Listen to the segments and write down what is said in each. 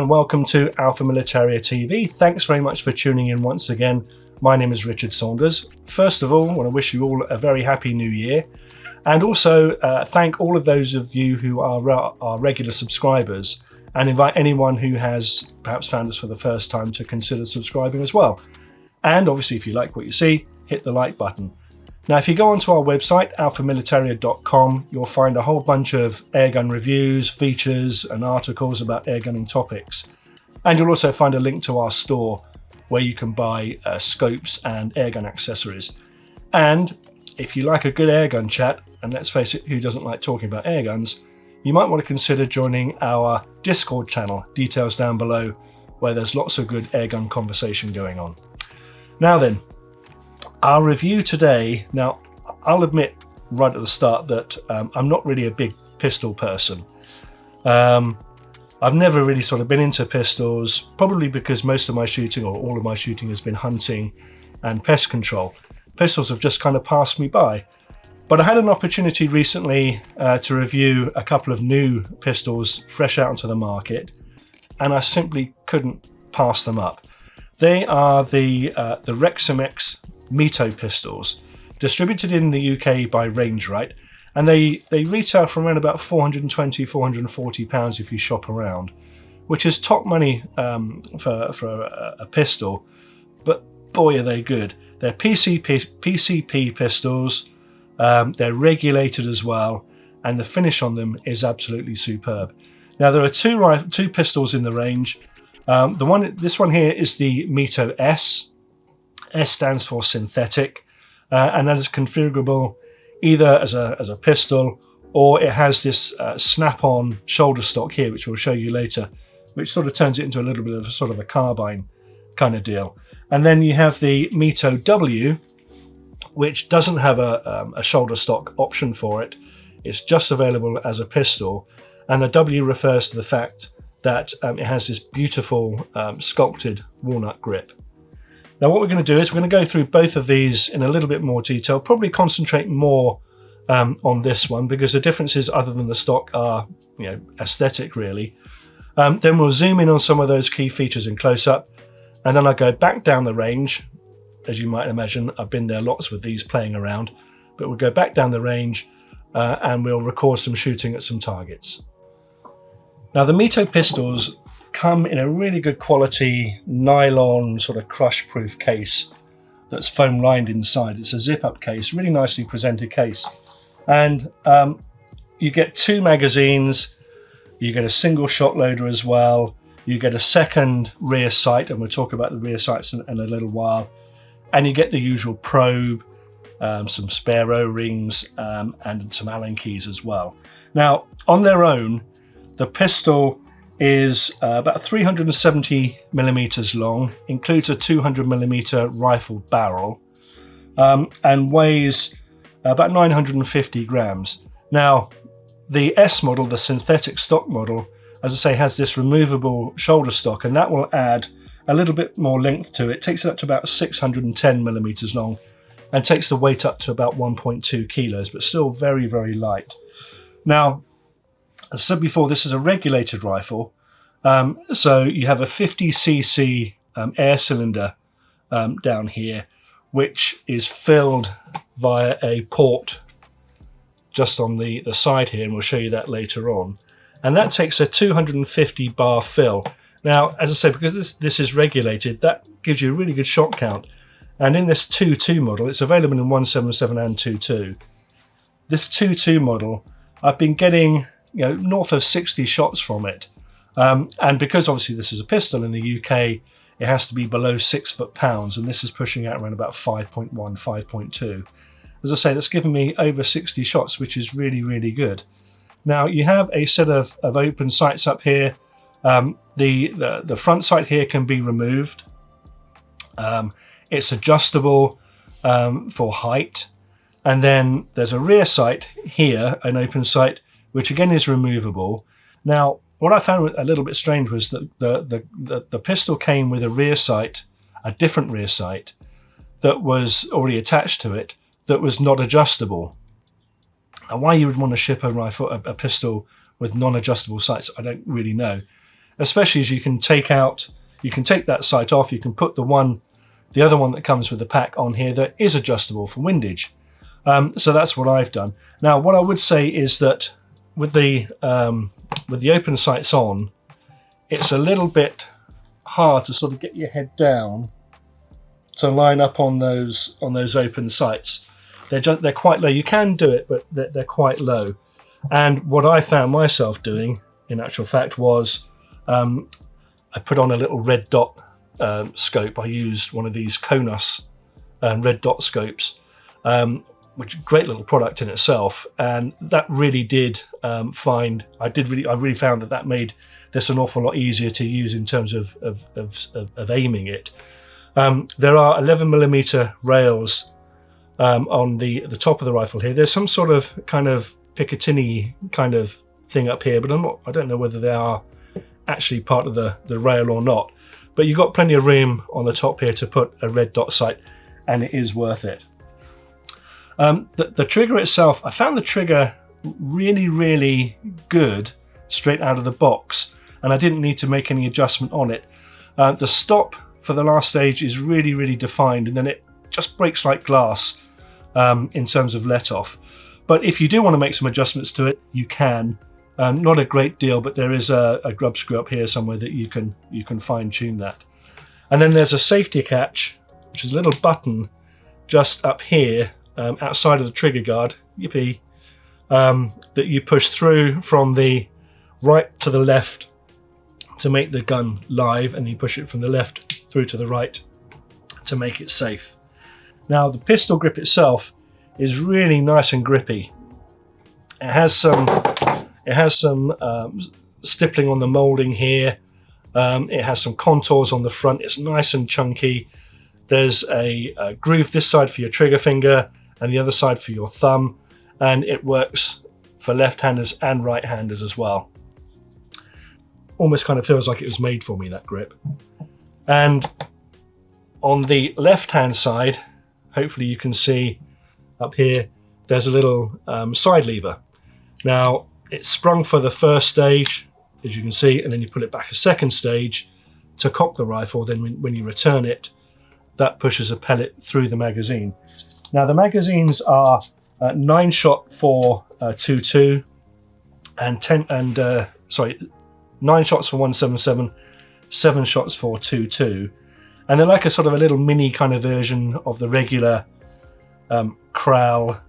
and welcome to Alpha Militaria TV. Thanks very much for tuning in once again. My name is Richard Saunders. First of all, I want to wish you all a very happy new year, and also thank all of those of you who are our regular subscribers, and invite anyone who has perhaps found us for the first time to consider subscribing as well. And obviously, if you like what you see, hit the like button. Now, if you go onto our website, alphamilitaria.com, you'll find a whole bunch of airgun reviews, features, and articles about airgunning topics. And you'll also find a link to our store where you can buy scopes and airgun accessories. And if you like a good airgun chat, and let's face it, who doesn't like talking about airguns, you might want to consider joining our Discord channel, details down below, where there's lots of good airgun conversation going on. Now then, our review today. Now, I'll admit right at the start that I'm not really a big pistol person. I've never really sort of been into pistols, probably because most of my shooting, or all of my shooting, has been hunting and pest control. Pistols have just kind of passed me by. But I had an opportunity recently to review a couple of new pistols fresh out onto the market, and I simply couldn't pass them up. They are the Reximex Mito pistols, distributed in the UK by Rangerite, and they retail for around about £420–440 if you shop around, which is top money for a pistol. But boy, are they good! They're PCP pistols. They're regulated as well, and the finish on them is absolutely superb. Now, there are two pistols in the range. This one here is the Mito S. S stands for synthetic, and that is configurable either as a pistol, or it has this snap-on shoulder stock here, which we'll show you later, which sort of turns it into a little bit of a sort of a carbine kind of deal. And then you have the Mito W, which doesn't have a shoulder stock option for it. It's just available as a pistol, and the W refers to the fact that it has this beautiful sculpted walnut grip. Now, what we're going to do is we're going to go through both of these in a little bit more detail, probably concentrate more on this one, because the differences other than the stock are, aesthetic really. Then we'll zoom in on some of those key features in close-up, and then I'll go back down the range. As you might imagine, I've been there lots with these playing around, but we'll go back down the range and we'll record some shooting at some targets. Now, the Mito pistols come in a really good quality nylon sort of crush-proof case that's foam lined inside. It's a zip-up case, really nicely presented case. And you get two magazines, you get a single shot loader as well, you get a second rear sight, and we'll talk about the rear sights in a little while, and you get the usual probe, some spare O-rings, and some Allen keys as well. Now, on their own, the pistol is about 370 millimeters long, includes a 200 millimeter rifle barrel, and weighs about 950 grams. Now, the S model, the synthetic stock model, as I say, has this removable shoulder stock, and that will add a little bit more length to it. Takes it up to about 610 millimeters long, and takes the weight up to about 1.2 kilos, but still very, very light. Now, as I said before, this is a regulated rifle, so you have a 50cc air cylinder down here, which is filled via a port just on the side here, and we'll show you that later on. And that takes a 250 bar fill. Now, as I said, because this is regulated, that gives you a really good shot count. And in this 2.2 model, it's available in 1.77 and 2.2. This 2.2 model, I've been getting north of 60 shots from it, and because obviously this is a pistol in the UK, it has to be below 6 foot-pounds, and this is pushing out around about 5.1, 5.2. As I say, that's given me over 60 shots, which is really, really good. Now, you have a set of open sights up here. The front sight here can be removed. It's adjustable for height, and then there's a rear sight here, an open sight, which again is removable. Now, what I found a little bit strange was that the pistol came with a rear sight, a different rear sight, that was already attached to it, that was not adjustable. And why you would want to ship a pistol with non-adjustable sights, I don't really know. especially as you can take that sight off. You can put the other one that comes with the pack on here that is adjustable for windage. So that's what I've done. Now, what I would say is that with the open sights on, it's a little bit hard to sort of get your head down to line up on those open sights. They're quite low. You can do it, but they're quite low. And what I found myself doing, in actual fact, was I put on a little red dot scope. I used one of these Konos red dot scopes, which is a great little product in itself, and that really did I really found that made this an awful lot easier to use in terms of aiming it. There are 11mm rails on the top of the rifle here. There's some sort of kind of Picatinny kind of thing up here, but I don't know whether they are actually part of the rail or not. But you've got plenty of room on the top here to put a red dot sight, and it is worth it. The trigger itself, I found the trigger really, really good straight out of the box, and I didn't need to make any adjustment on it. The stop for the last stage is really, really defined, and then it just breaks like glass in terms of let off. But if you do want to make some adjustments to it, you can. Not a great deal, but there is a grub screw up here somewhere that you can fine tune that. And then there's a safety catch, which is a little button just up here outside of the trigger guard, yippee, that you push through from the right to the left to make the gun live, and you push it from the left through to the right to make it safe. Now, the pistol grip itself is really nice and grippy. It has some stippling on the molding here. It has some contours on the front. It's nice and chunky. There's a groove this side for your trigger finger and the other side for your thumb, and it works for left-handers and right-handers as well. Almost kind of feels like it was made for me, that grip. And on the left-hand side, hopefully you can see up here, there's a little side lever. Now, it's sprung for the first stage, as you can see, and then you put it back a second stage to cock the rifle. Then when you return it, that pushes a pellet through the magazine. Now, the magazines are 9-shot for 2.2 and 9 shots for 177, 7 shots for 2.2, and they're like a sort of a little mini kind of version of the regular Kral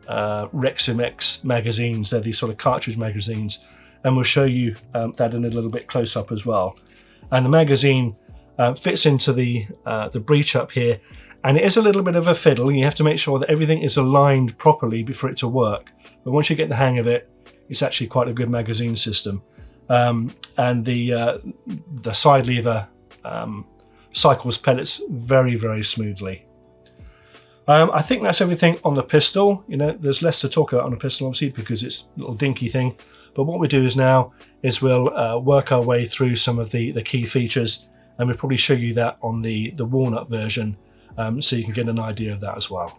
Reximex magazines. They're these sort of cartridge magazines, and we'll show you that in a little bit close up as well. And the magazine fits into the breech up here, and it is a little bit of a fiddle. You have to make sure that everything is aligned properly for it to work, but once you get the hang of it, it's actually quite a good magazine system. And the side lever cycles pellets very, very smoothly. I think that's everything on the pistol. You know, there's less to talk about on a pistol, obviously, because it's a little dinky thing. But what we do is we'll work our way through some of the key features, and we'll probably show you that on the walnut version, so you can get an idea of that as well.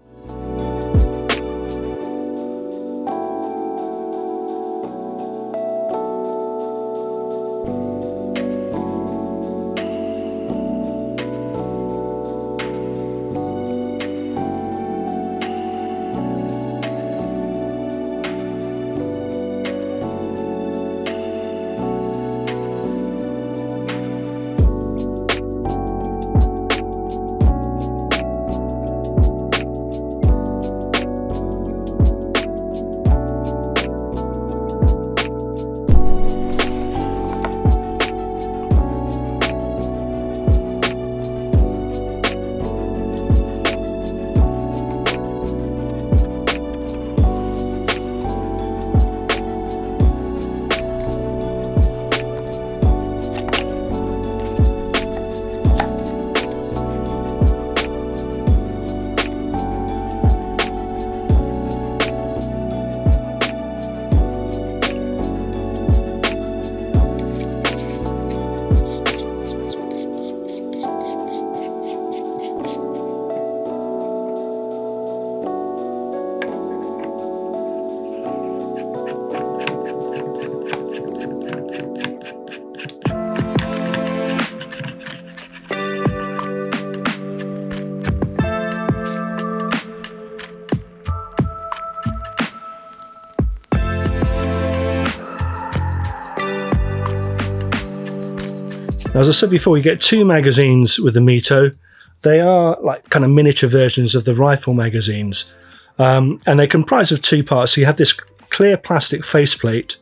Now, as I said before, you get 2 magazines with the Mito. They are like kind of miniature versions of the rifle magazines, and they comprise of 2 parts. So you have this clear plastic faceplate,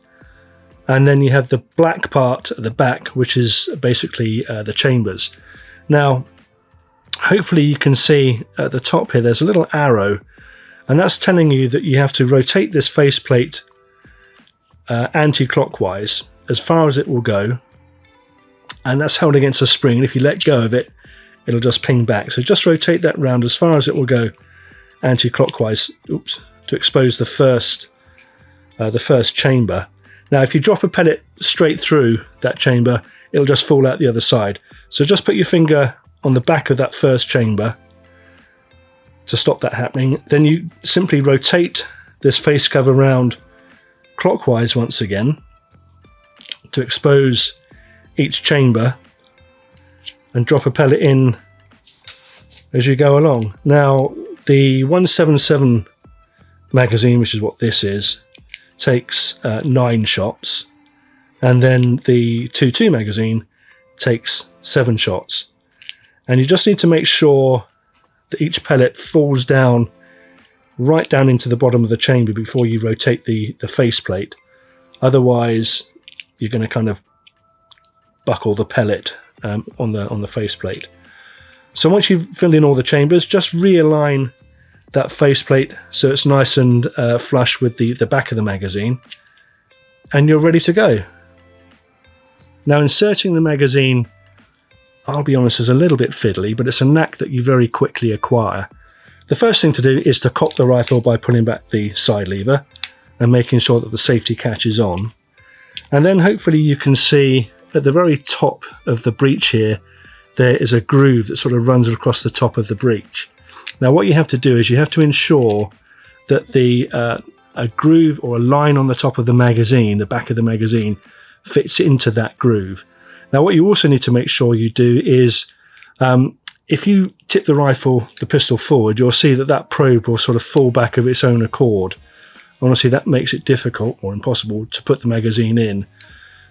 and then you have the black part at the back, which is basically the chambers. Now, hopefully you can see at the top here, there's a little arrow, and that's telling you that you have to rotate this faceplate anti-clockwise as far as it will go, and that's held against a spring, and if you let go of it, it'll just ping back. So just rotate that round as far as it will go anti-clockwise, to expose the first chamber. Now, if you drop a pellet straight through that chamber, it'll just fall out the other side. So just put your finger on the back of that first chamber to stop that happening. Then you simply rotate this face cover round clockwise once again to expose each chamber, and drop a pellet in as you go along. Now, the 177 magazine, which is what this is, takes 9 shots, and then the 22 magazine takes 7 shots. And you just need to make sure that each pellet falls down right down into the bottom of the chamber before you rotate the faceplate. Otherwise, you're going to kind of buckle the pellet on the faceplate. So once you've filled in all the chambers, just realign that faceplate so it's nice and flush with the back of the magazine, and you're ready to go. Now, inserting the magazine, I'll be honest, is a little bit fiddly, but it's a knack that you very quickly acquire. The first thing to do is to cock the rifle by pulling back the side lever and making sure that the safety catch is on. And then hopefully you can see at the very top of the breech here, there is a groove that sort of runs across the top of the breech. Now, what you have to do is you have to ensure that a groove or a line on the top of the magazine, the back of the magazine, fits into that groove. Now, what you also need to make sure you do is, if you tip the pistol forward, you'll see that that probe will sort of fall back of its own accord. Honestly, that makes it difficult or impossible to put the magazine in.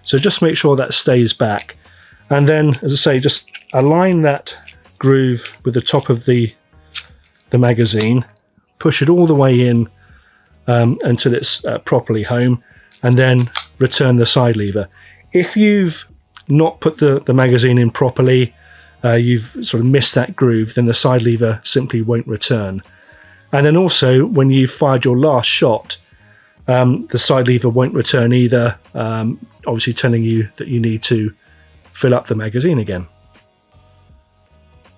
So just make sure that stays back. And then, as I say, just align that groove with the top of the magazine, push it all the way in until it's properly home, and then return the side lever. If you've not put the magazine in properly, you've sort of missed that groove, then the side lever simply won't return. And then also, when you've fired your last shot, the side lever won't return either, obviously telling you that you need to fill up the magazine again.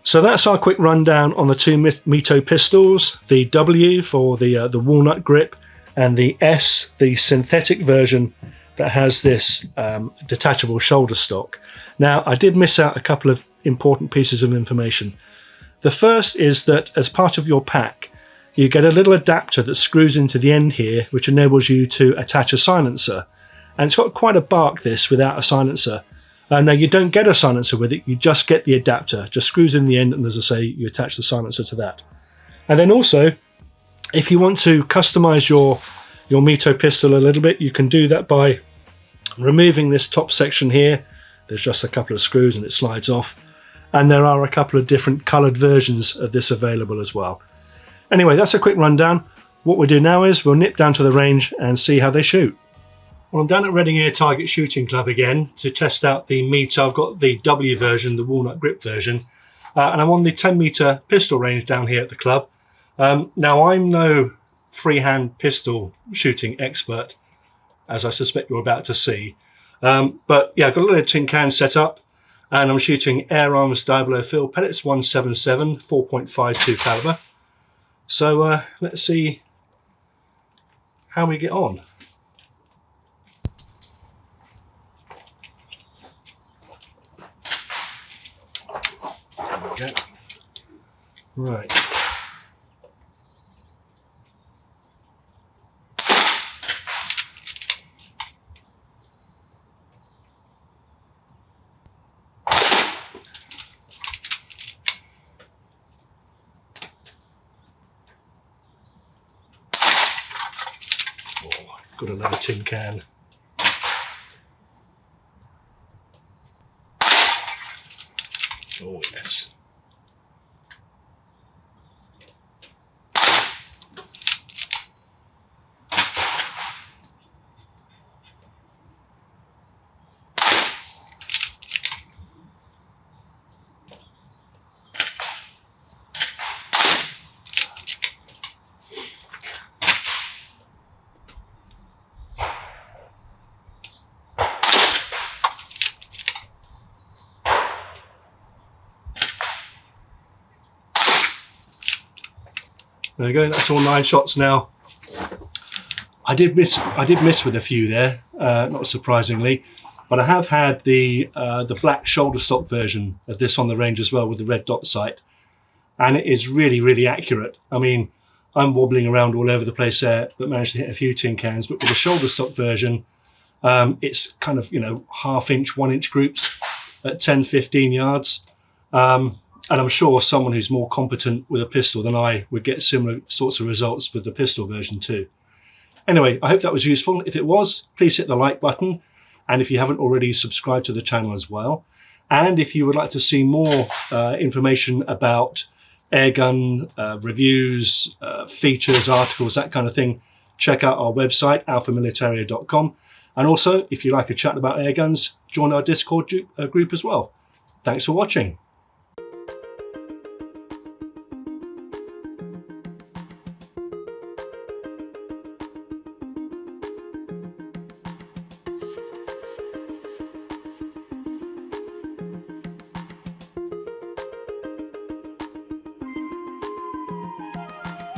So that's our quick rundown on the 2 Mito pistols, the W for the walnut grip, and the S, the synthetic version that has this detachable shoulder stock. Now, I did miss out a couple of important pieces of information. The first is that as part of your pack, you get a little adapter that screws into the end here, which enables you to attach a silencer. And it's got quite a bark, this, without a silencer. Now, you don't get a silencer with it, you just get the adapter. Just screws in the end, and as I say, you attach the silencer to that. And then also, if you want to customize your Mito pistol a little bit, you can do that by removing this top section here. There's just a couple of screws and it slides off. And there are a couple of different colored versions of this available as well. Anyway, that's a quick rundown. What we'll do now is we'll nip down to the range and see how they shoot. Well, I'm down at Reading Air Target Shooting Club again to test out the Mito. I've got the W version, the walnut grip version, and I'm on the 10 meter pistol range down here at the club. Now, I'm no freehand pistol shooting expert, as I suspect you're about to see. But yeah, I've got a little tin can set up, and I'm shooting Air Arms Diablo Fill pellets 177 4.52 caliber. So let's see how we get on. There we go. Right. Got another tin can. this. There we go, that's all 9 shots now. I did miss with a few there, not surprisingly, but I have had the black shoulder stock version of this on the range as well with the red dot sight, and it is really, really accurate. I mean, I'm wobbling around all over the place there, but managed to hit a few tin cans. But with the shoulder stock version, it's kind of, you know, 1/2 inch, 1 inch groups at 10, 15 yards. And I'm sure someone who's more competent with a pistol than I would get similar sorts of results with the pistol version too. Anyway, I hope that was useful. If it was, please hit the like button. And if you haven't already, subscribe to the channel as well. And if you would like to see more information about airgun reviews, features, articles, that kind of thing, check out our website, alphamilitario.com. And also, if you like a chat about airguns, join our Discord group as well. Thanks for watching.